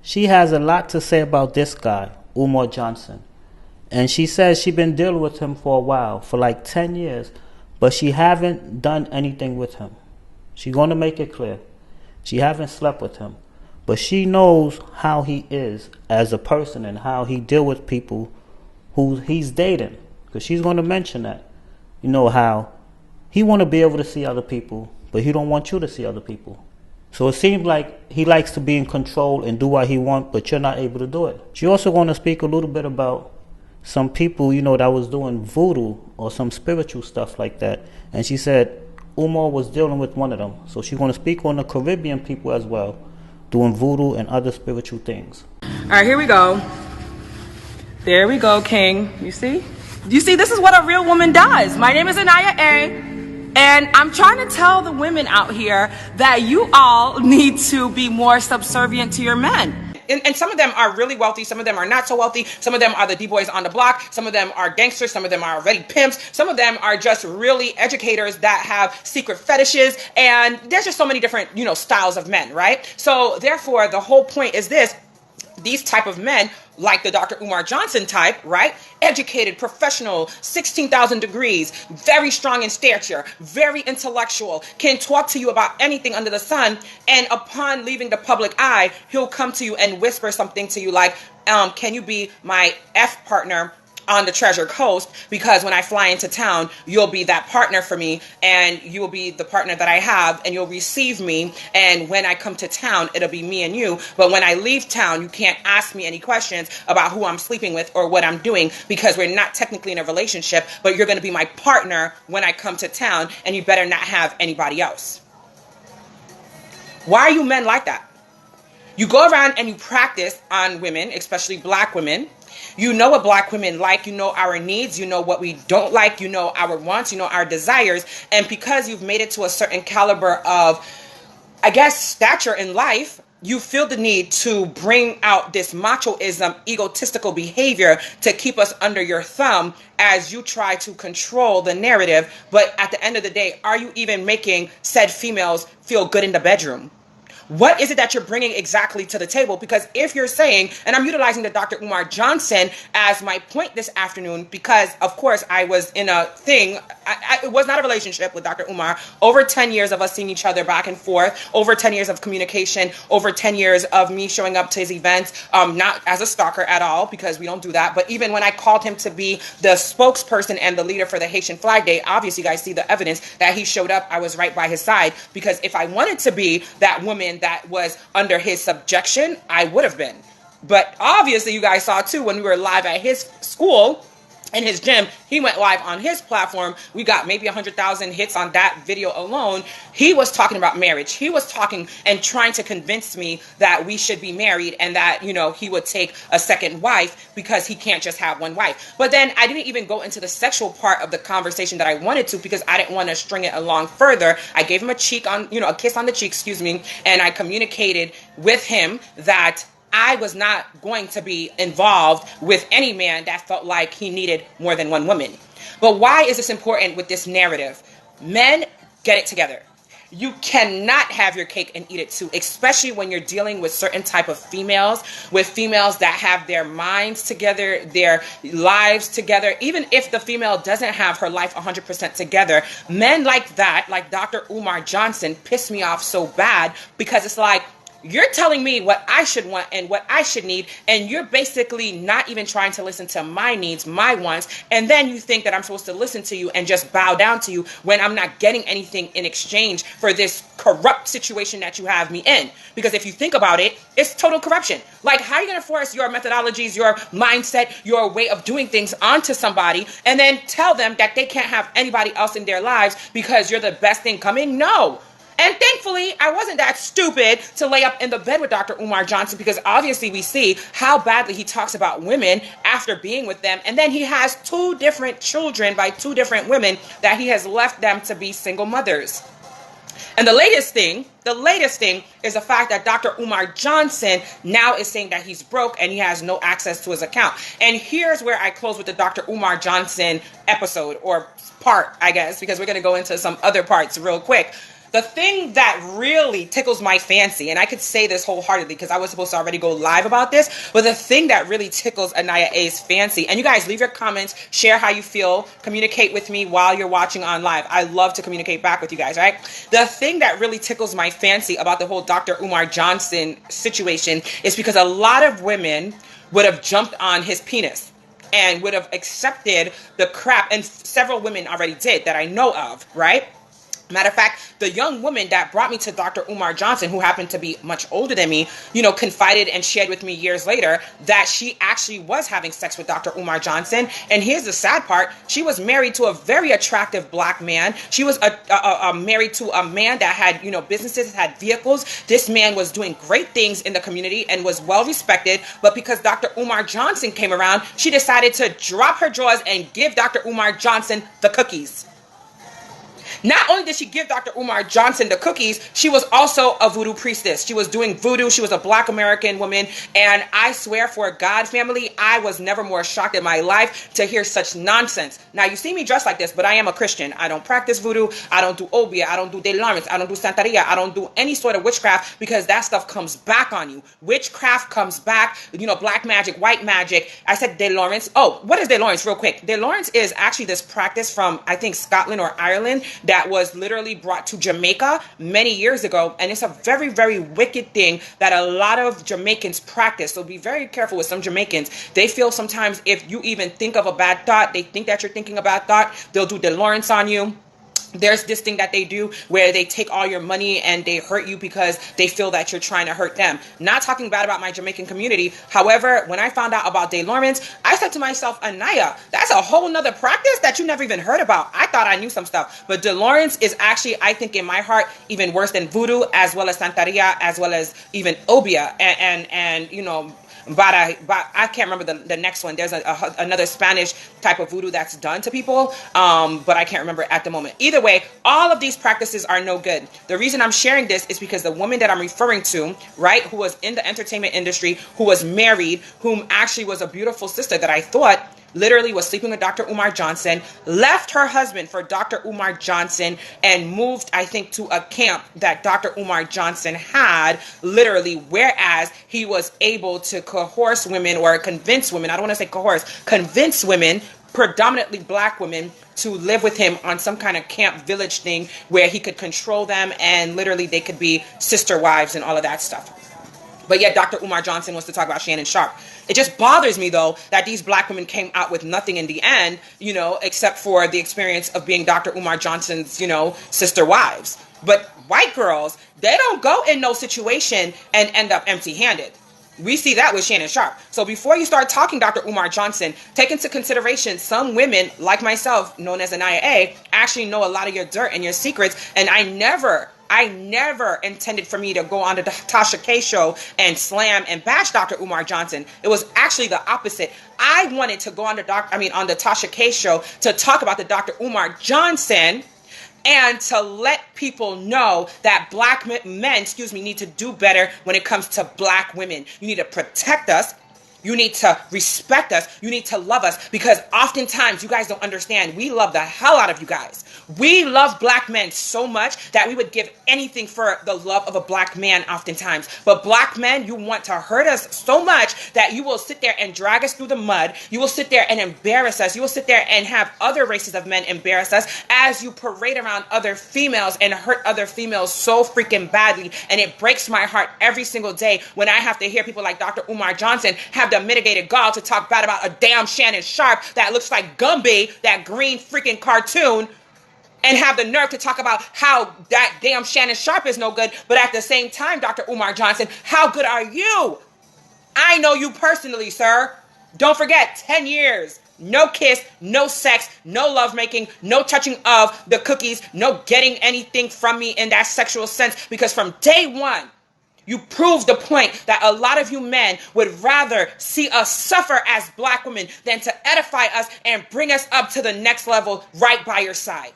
She has a lot to say about this guy, Umar Johnson. And she says she been dealing with him for a while, for like 10 years, but she haven't done anything with him. She gonna make it clear. She haven't slept with him. But she knows how he is as a person and how he deal with people who he's dating. Because she's gonna mention that. You know how he wanna be able to see other people, but he don't want you to see other people. So it seems like he likes to be in control and do what he wants, but you're not able to do it. She also gonna speak a little bit about some people, that was doing voodoo or some spiritual stuff like that. And she said Umar was dealing with one of them. So she's going to speak on the Caribbean people as well, doing voodoo and other spiritual things. All right, here we go. There we go, King. You see? This is what a real woman does. My name is Anaya A. And I'm trying to tell the women out here that you all need to be more subservient to your men. And some of them are really wealthy. Some of them are not so wealthy. Some of them are the D-boys on the block. Some of them are gangsters. Some of them are already pimps. Some of them are just really educators that have secret fetishes. And there's just so many different, styles of men, right? So therefore, the whole point is this. These type of men, like the Dr. Umar Johnson type, right? Educated, professional, 16,000 degrees, very strong in stature, very intellectual, can talk to you about anything under the sun. And upon leaving the public eye, he'll come to you and whisper something to you like, can you be my F partner on the Treasure Coast, because when I fly into town, you'll be that partner for me, and you will be the partner that I have, and you'll receive me, and when I come to town, it'll be me and you, but when I leave town, you can't ask me any questions about who I'm sleeping with or what I'm doing, because we're not technically in a relationship, but you're going to be my partner when I come to town, and you better not have anybody else. Why are you men like that? You go around and you practice on women, especially black women. You know what black women like, you know our needs, you know what we don't like, you know our wants, you know our desires. And because you've made it to a certain caliber of, stature in life, you feel the need to bring out this machoism, egotistical behavior to keep us under your thumb as you try to control the narrative. But at the end of the day, are you even making said females feel good in the bedroom? What is it that you're bringing exactly to the table? Because if you're saying, and I'm utilizing the Dr. Umar Johnson as my point this afternoon, because of course I was in a thing, it was not a relationship with Dr. Umar, over 10 years of us seeing each other back and forth, over 10 years of communication, over 10 years of me showing up to his events, not as a stalker at all, because we don't do that, but even when I called him to be the spokesperson and the leader for the Haitian Flag Day, obviously you guys see the evidence that he showed up, I was right by his side, because if I wanted to be that woman that was under his subjection, I would have been. But obviously you guys saw too when we were live at his school in his gym, he went live on his platform. We got maybe 100,000 hits on that video alone. He was talking about marriage. He was talking and trying to convince me that we should be married and that, he would take a second wife because he can't just have one wife. But then I didn't even go into the sexual part of the conversation that I wanted to because I didn't want to string it along further. I gave him a kiss on the cheek, and I communicated with him that I was not going to be involved with any man that felt like he needed more than one woman. But why is this important with this narrative? Men, get it together. You cannot have your cake and eat it too, especially when you're dealing with certain type of females, with females that have their minds together, their lives together. Even if the female doesn't have her life 100% together, men like that, like Dr. Umar Johnson, piss me off so bad because it's like, you're telling me what I should want and what I should need, and you're basically not even trying to listen to my needs, my wants, and then you think that I'm supposed to listen to you and just bow down to you when I'm not getting anything in exchange for this corrupt situation that you have me in. Because if you think about it, it's total corruption. Like, how are you going to force your methodologies, your mindset, your way of doing things onto somebody and then tell them that they can't have anybody else in their lives because you're the best thing coming? No. And thankfully, I wasn't that stupid to lay up in the bed with Dr. Umar Johnson because obviously we see how badly he talks about women after being with them. And then he has 2 different children by 2 different women that he has left them to be single mothers. And the latest thing is the fact that Dr. Umar Johnson now is saying that he's broke and he has no access to his account. And here's where I close with the Dr. Umar Johnson episode or part, I guess, because we're going to go into some other parts real quick. The thing that really tickles my fancy, and I could say this wholeheartedly because I was supposed to already go live about this, but the thing that really tickles Anaya A's fancy, and you guys leave your comments, share how you feel, communicate with me while you're watching on live. I love to communicate back with you guys, right? The thing that really tickles my fancy about the whole Dr. Umar Johnson situation is because a lot of women would have jumped on his penis and would have accepted the crap, and several women already did that I know of, right? Matter of fact, the young woman that brought me to Dr. Umar Johnson, who happened to be much older than me, confided and shared with me years later that she actually was having sex with Dr. Umar Johnson. And here's the sad part. She was married to a very attractive black man. She was married to a man that had, businesses, had vehicles. This man was doing great things in the community and was well respected. But because Dr. Umar Johnson came around, she decided to drop her drawers and give Dr. Umar Johnson the cookies. Not only did she give Dr. Umar Johnson the cookies, she was also a voodoo priestess. She was doing voodoo. She was a black American woman. And I swear for God, family, I was never more shocked in my life to hear such nonsense. Now, you see me dressed like this, but I am a Christian. I don't practice voodoo. I don't do obia. I don't do de Lawrence. I don't do Santeria. I don't do any sort of witchcraft because that stuff comes back on you. Witchcraft comes back, black magic, white magic. I said de Lawrence. Oh, what is de Lawrence real quick? De Lawrence is actually this practice from, I think, Scotland or Ireland that was literally brought to Jamaica many years ago. And it's a very, very wicked thing that a lot of Jamaicans practice. So be very careful with some Jamaicans. They feel sometimes if you even think of a bad thought, they think that you're thinking a bad thought, they'll do De Lawrence on you. There's this thing that they do where they take all your money and they hurt you because they feel that you're trying to hurt them. Not talking bad about my Jamaican community. However, when I found out about De Lawrence, I said to myself, Anaya, that's a whole nother practice that you never even heard about. I thought I knew some stuff. But De Lawrence is actually, I think in my heart, even worse than voodoo, as well as Santeria, as well as even obia. But I can't remember the next one. There's another Spanish type of voodoo that's done to people, but I can't remember at the moment. Either way, all of these practices are no good. The reason I'm sharing this is because the woman that I'm referring to, right, who was in the entertainment industry, who was married, whom actually was a beautiful sister that I thought literally was sleeping with Dr. Umar Johnson, left her husband for Dr. Umar Johnson and moved, I think, to a camp that Dr. Umar Johnson had, literally, whereas he was able to coerce women or convince women, I don't want to say coerce, convince women, predominantly black women, to live with him on some kind of camp village thing where he could control them and literally they could be sister wives and all of that stuff. But yet Dr. Umar Johnson wants to talk about Shannon Sharpe. It just bothers me, though, that these black women came out with nothing in the end, except for the experience of being Dr. Umar Johnson's, sister wives. But white girls, they don't go in no situation and end up empty-handed. We see that with Shannon Sharpe. So before you start talking Dr. Umar Johnson, take into consideration some women like myself, known as Anaya A, actually know a lot of your dirt and your secrets. And I never intended for me to go on the Tasha K show and slam and bash Dr. Umar Johnson. It was actually the opposite. I wanted to go on the Tasha K show to talk about the Dr. Umar Johnson and to let people know that black men, need to do better when it comes to black women. You need to protect us. You need to respect us. You need to love us because oftentimes you guys don't understand. We love the hell out of you guys. We love black men so much that we would give anything for the love of a black man oftentimes. But black men, you want to hurt us so much that you will sit there and drag us through the mud. You will sit there and embarrass us. You will sit there and have other races of men embarrass us as you parade around other females and hurt other females so freaking badly. And it breaks my heart every single day when I have to hear people like Dr. Umar Johnson have the mitigated gall to talk bad about a damn Shannon Sharpe that looks like Gumby, that green freaking cartoon, and have the nerve to talk about how that damn Shannon Sharpe is no good. But at the same time, Dr. Umar Johnson, how good are you? I know you personally, sir. Don't forget, 10 years. No kiss, no sex, no lovemaking, no touching of the cookies, no getting anything from me in that sexual sense. Because from day one, you proved the point that a lot of you men would rather see us suffer as black women than to edify us and bring us up to the next level right by your side.